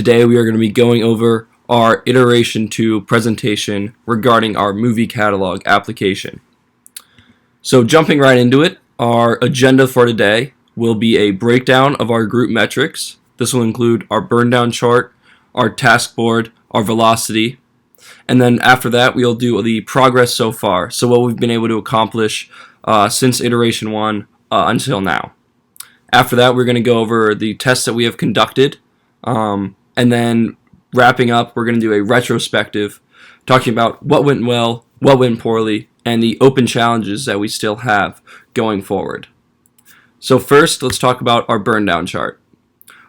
Today we are going to be going over our iteration 2 presentation regarding our movie catalog application. So jumping right into it, our agenda for today will be a breakdown of our group metrics. This will include our Burndown Chart, our task board, our velocity, and then after that we'll do the progress so far, so what we've been able to accomplish since iteration 1 until now. After that we're going to go over the tests that we have conducted, and then wrapping up, we're going to do a retrospective, talking about what went well, what went poorly, and the open challenges that we still have going forward. So first, let's talk about our Burndown chart.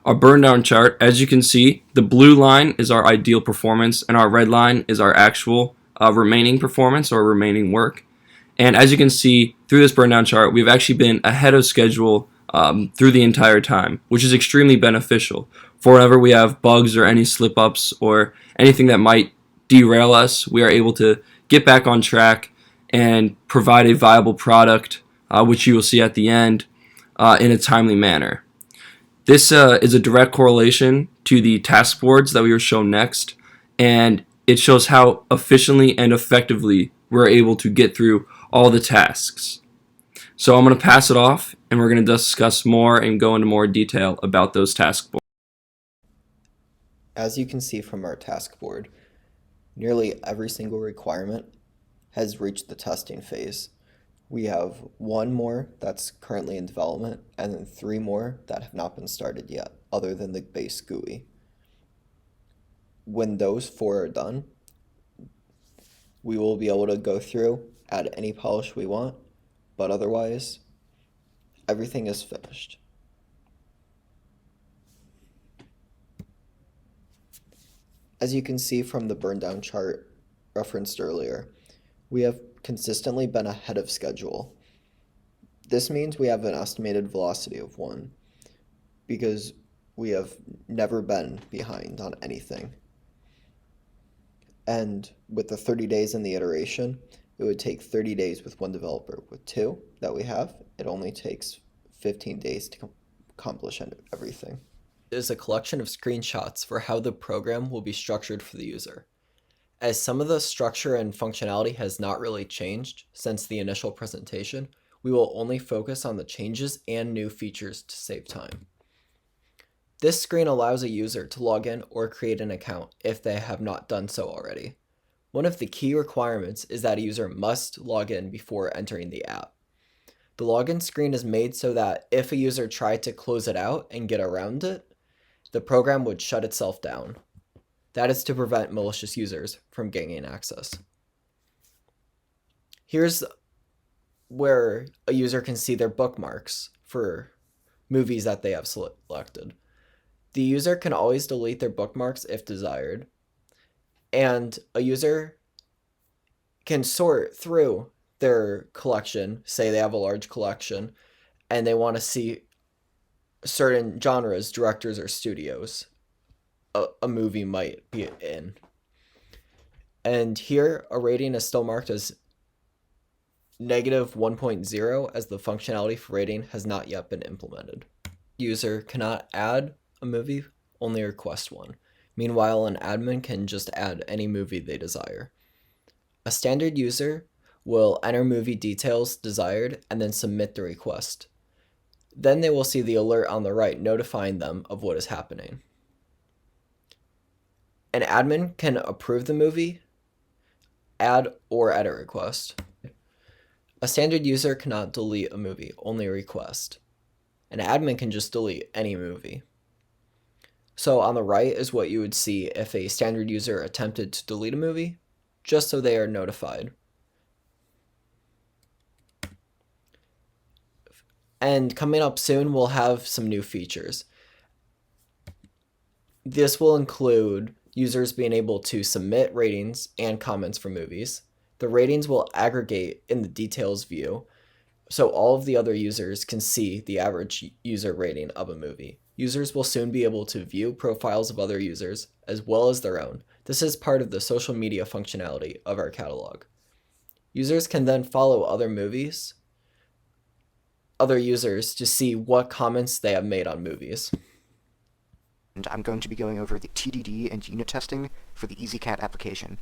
Our Burndown chart, as you can see, the blue line is our ideal performance, and our red line is our actual remaining performance or remaining work. And as you can see, through this Burndown chart, we've actually been ahead of schedule through the entire time, which is extremely beneficial. For whenever we have bugs or any slip-ups or anything that might derail us, we are able to get back on track and provide a viable product, which you will see at the end, in a timely manner. This is a direct correlation to the task boards that we were shown next, and it shows how efficiently and effectively we're able to get through all the tasks. So I'm going to pass it off, and we're going to discuss more and go into more detail about those task boards. As you can see from our task board, nearly every single requirement has reached the testing phase. We have one more that's currently in development, and then 3 more that have not been started yet, other than the base GUI. When those 4 are done, we will be able to go through, add any polish we want, but otherwise, everything is finished. As you can see from the Burndown chart referenced earlier, we have consistently been ahead of schedule. This means we have an estimated velocity of 1 because we have never been behind on anything. And with the 30 days in the iteration, it would take 30 days with 1 developer. With 2 that we have, it only takes 15 days to accomplish everything. Is a collection of screenshots for how the program will be structured for the user. As some of the structure and functionality has not really changed since the initial presentation, we will only focus on the changes and new features to save time. This screen allows a user to log in or create an account if they have not done so already. One of the key requirements is that a user must log in before entering the app. The login screen is made so that if a user tried to close it out and get around it, the program would shut itself down. That is to prevent malicious users from gaining access. Here's where a user can see their bookmarks for movies that they have selected. The user can always delete their bookmarks if desired, and a user can sort through their collection. Say they have a large collection and they want to see certain genres, directors, or studios a movie might be in. And here, a rating is still marked as -1.0 as the functionality for rating has not yet been implemented. User cannot add a movie, only request one. Meanwhile, an admin can just add any movie they desire. A standard user will enter movie details desired and then submit the request. Then they will see the alert on the right notifying them of what is happening. An admin can approve the movie, add or edit request. A standard user cannot delete a movie, only request. An admin can just delete any movie. So on the right is what you would see if a standard user attempted to delete a movie, just so they are notified. And coming up soon, we'll have some new features. This will include users being able to submit ratings and comments for movies. The ratings will aggregate in the details view, so all of the other users can see the average user rating of a movie. Users will soon be able to view profiles of other users, as well as their own. This is part of the social media functionality of our catalog. Users can then follow other users to see what comments they have made on movies. and I'm going to be going over the TDD and unit testing for the EZCat application.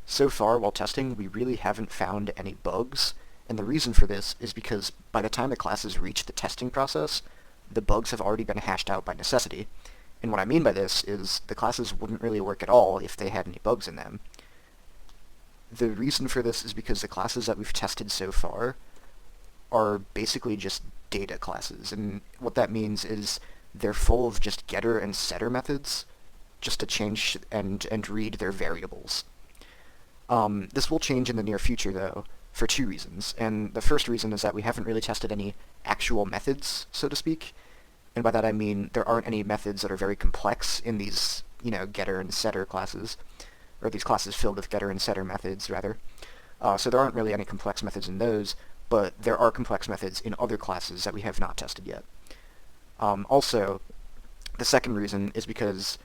So far, while testing, we really haven't found any bugs, and the reason for this is because by the time the classes reach the testing process, the bugs have already been hashed out by necessity. And what I mean by this is the classes wouldn't really work at all if they had any bugs in them. The reason for this is because the classes that we've tested so far are basically just data classes, and what that means is they're full of just getter and setter methods just to change and read their variables. This will change in the near future, though, for two reasons. And the first reason is that we haven't really tested any actual methods, so to speak. And by that I mean there aren't any methods that are very complex in these, getter and setter classes, or these classes filled with getter and setter methods, rather. So there aren't really any complex methods in those, but there are complex methods in other classes that we have not tested yet. Also, the second reason is because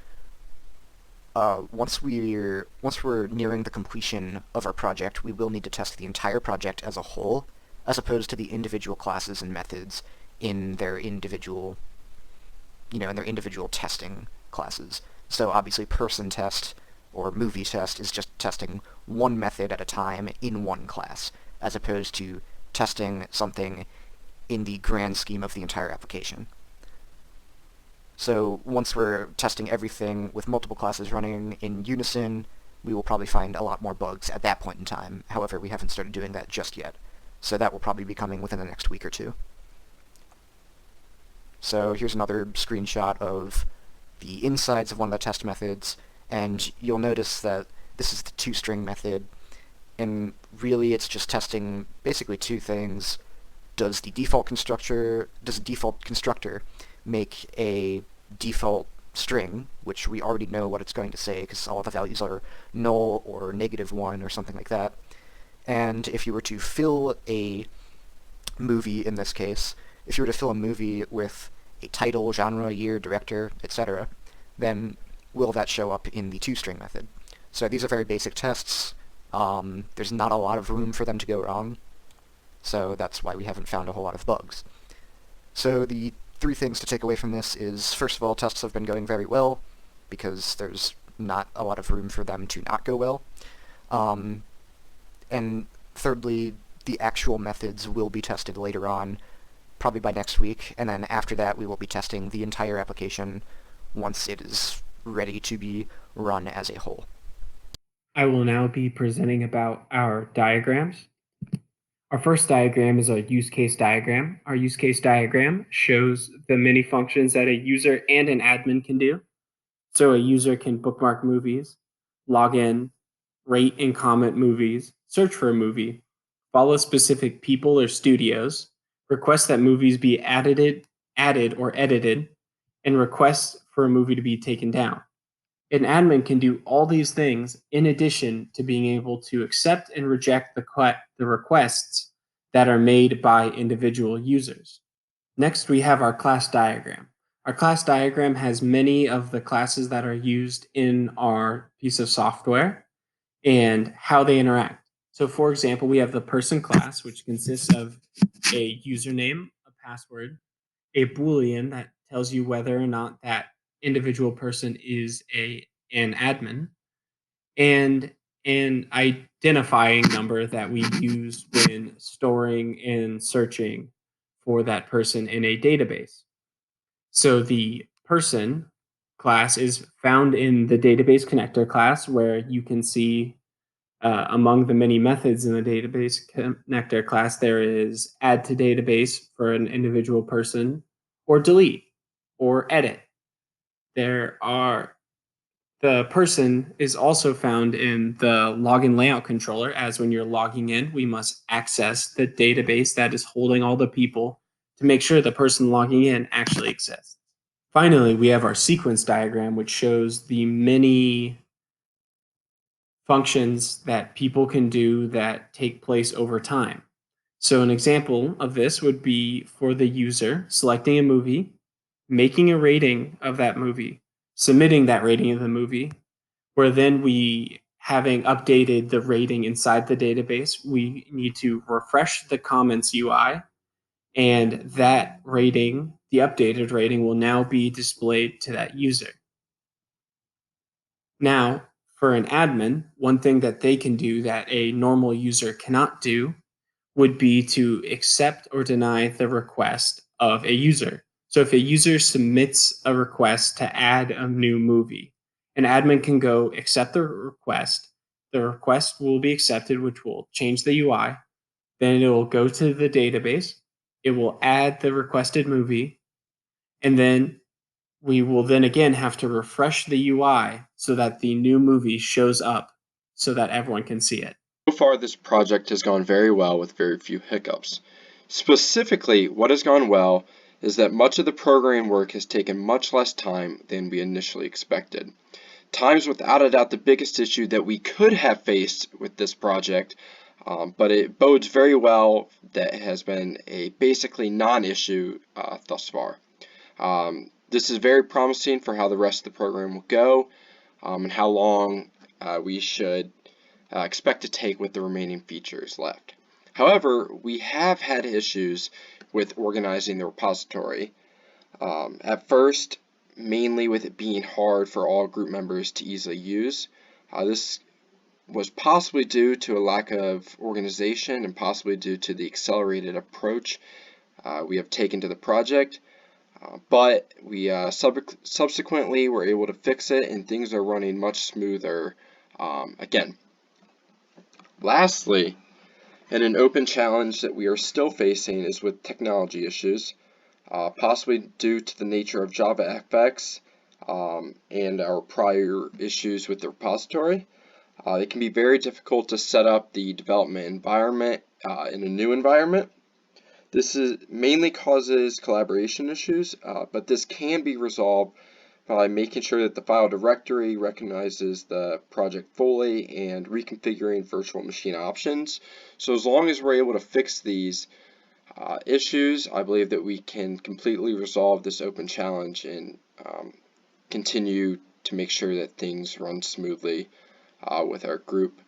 once we're nearing the completion of our project, we will need to test the entire project as a whole, as opposed to the individual classes and methods in their individual, testing classes. So obviously, person test or movie test is just testing one method at a time in one class, as opposed to testing something in the grand scheme of the entire application. So once we're testing everything with multiple classes running in unison, we will probably find a lot more bugs at that point in time. However, we haven't started doing that just yet. So that will probably be coming within the next week or two. So here's another screenshot of the insides of one of the test methods, and you'll notice that this is the toString method, and really it's just testing basically two things. Does the default constructor make a default string, which we already know what it's going to say because all of the values are null or -1 or something like that. And if you were to fill a movie, in this case, if you were to fill a movie with a title, genre, year, director, etc., then will that show up in the toString method? So these are very basic tests. There's not a lot of room for them to go wrong, so that's why we haven't found a whole lot of bugs. So the three things to take away from this is, first of all, tests have been going very well, because there's not a lot of room for them to not go well. And thirdly, the actual methods will be tested later on, probably by next week, and then after that we will be testing the entire application once it is ready to be run as a whole. I will now be presenting about our diagrams. Our first diagram is a use case diagram. Our use case diagram shows the many functions that a user and an admin can do. So a user can bookmark movies, log in, rate and comment movies, search for a movie, follow specific people or studios, request that movies be added or edited, and request for a movie to be taken down. An admin can do all these things in addition to being able to accept and reject the requests that are made by individual users. Next, we have our class diagram. Our class diagram has many of the classes that are used in our piece of software and how they interact. So for example, we have the person class, which consists of a username, a password, a Boolean that tells you whether or not that individual person is an admin, and an identifying number that we use when storing and searching for that person in a database. So the person class is found in the database connector class, where you can see among the many methods in the database connector class, there is add to database for an individual person, or delete, or edit. The person is also found in the login layout controller, as when you're logging in, we must access the database that is holding all the people to make sure the person logging in actually exists. Finally, we have our sequence diagram, which shows the many functions that people can do that take place over time. So an example of this would be for the user selecting a movie, making a rating of that movie, submitting that rating of the movie, where then we, having updated the rating inside the database, we need to refresh the comments UI And that rating, the updated rating, will now be displayed to that user. Now, for an admin, one thing that they can do that a normal user cannot do would be to accept or deny the request of a user. So if a user submits a request to add a new movie, an admin can go accept the request. The request will be accepted, which will change the UI. Then it will go to the database. It will add the requested movie. And then we will then again have to refresh the UI so that the new movie shows up so that everyone can see it. So far, this project has gone very well with very few hiccups. Specifically, what has gone well is that much of the programming work has taken much less time than we initially expected. Time is without a doubt the biggest issue that we could have faced with this project, but it bodes very well that it has been a basically non-issue thus far. This is very promising for how the rest of the program will go and how long we should expect to take with the remaining features left. However, we have had issues with organizing the repository. At first, mainly with it being hard for all group members to easily use. This was possibly due to a lack of organization and possibly due to the accelerated approach we have taken to the project. But we subsequently were able to fix it, and things are running much smoother again. Lastly, and an open challenge that we are still facing is with technology issues, possibly due to the nature of JavaFX and our prior issues with the repository. It can be very difficult to set up the development environment in a new environment. This mainly causes collaboration issues, but this can be resolved by making sure that the file directory recognizes the project fully and reconfiguring virtual machine options. So as long as we're able to fix these issues, I believe that we can completely resolve this open challenge and continue to make sure that things run smoothly with our group.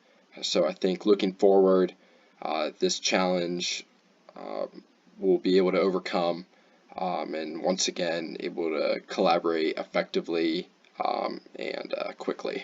So I think looking forward, this challenge we'll be able to overcome and once again able to collaborate effectively and quickly.